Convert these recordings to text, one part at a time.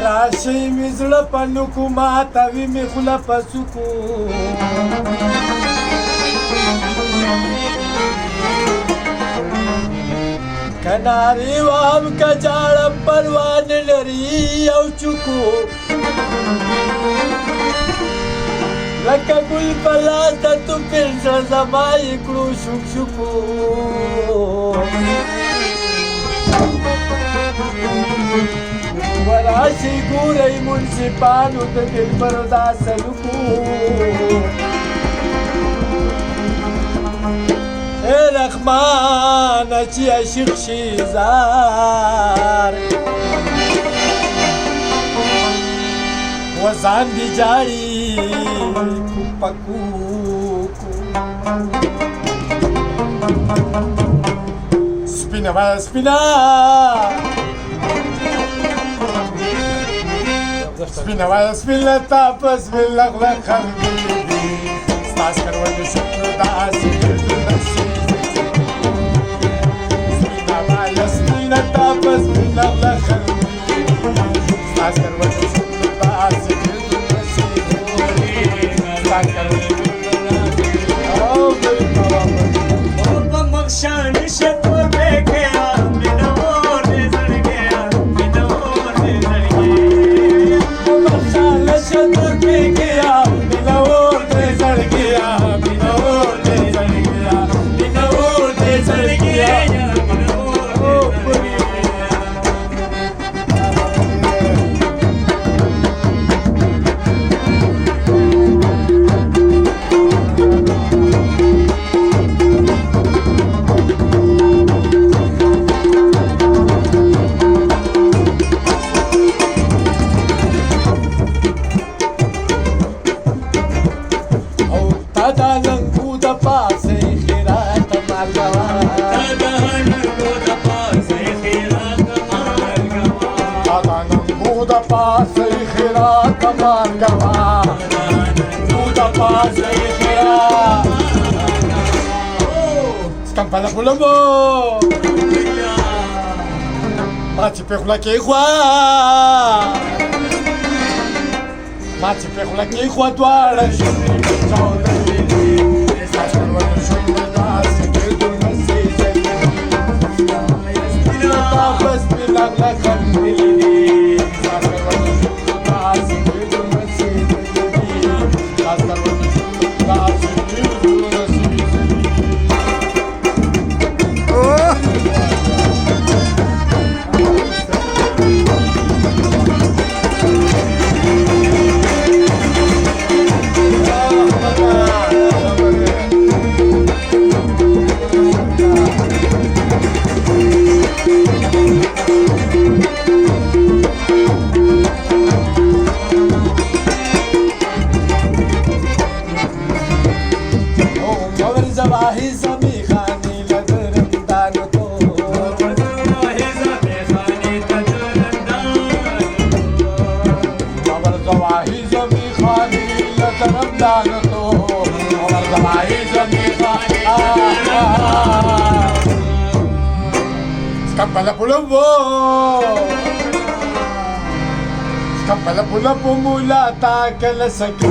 راشي مې زړه په نوکو ماتوي مې خوله په څوکو که نارې وام که جاړه پروا نه لري او چوکو لکه ګل په لاس د توپیر زړه زما یې کړو شوک شوکو وراشي ګورئ منصفانو د دلبر دا سلوکو ای رحمانه چې عاشق شي زار وزان دي جاړي پکوکو سپینه وای سپینه سپینه وای سپینه تا په سپین لغله خلګي ستاس کروندو شکر داسې ګردونه شي سپینه وای سپینه تا په سپین لغله خلګي ستاس کروندو شکر داسې ګردونه شي ستاس کروندو او په مخشان شکر بګیا مینور دې زړ گیا مینور دې زړ گیا مخشان شکر بګیا مینور دې زړ گیا مینور دې زړ گیا مینور دې زړ گیا Campana Colombo Mati perula que igual Mati perula que igual doara Scappa la pula mulata que le saqué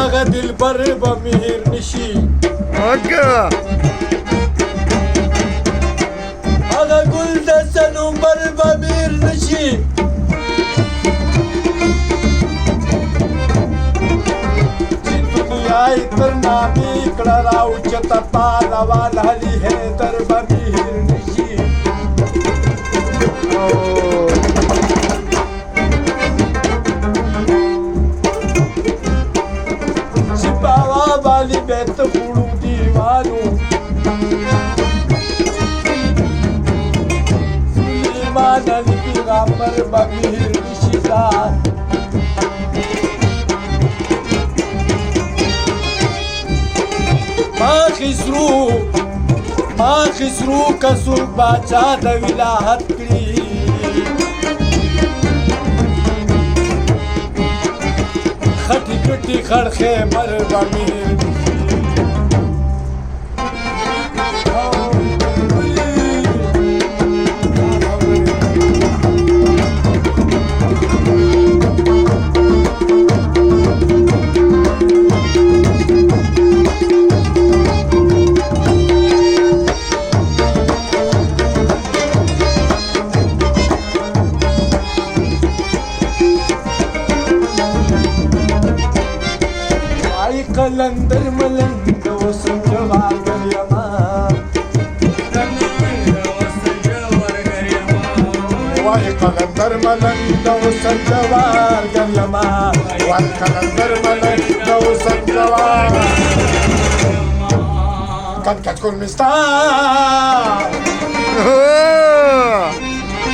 هغه دلبر به مې هېر نشي هغه ګل د صنوبر به مې هېر نشي چې دنیا یې تر نامې کړه راوچته پهلوان علي حیدر به مې هېر نشي वाली बेत बूढ़ू दीवानू सुलेमान अली पैगंबर बगीर निशिदार माँ खिसरू कसूर बाचा द विलाहत करी खटी कटी खड़खे मर बमीर कलंदर मलंद वो संजवा गरियमा वाय कलंदर मलंद वो संजवा गरियमा वाय कलंदर मलंद वो संजवा कन कचकुल मिस्ता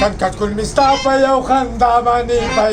कन कचकुल मिस्ता पे यो खंदा बनी पे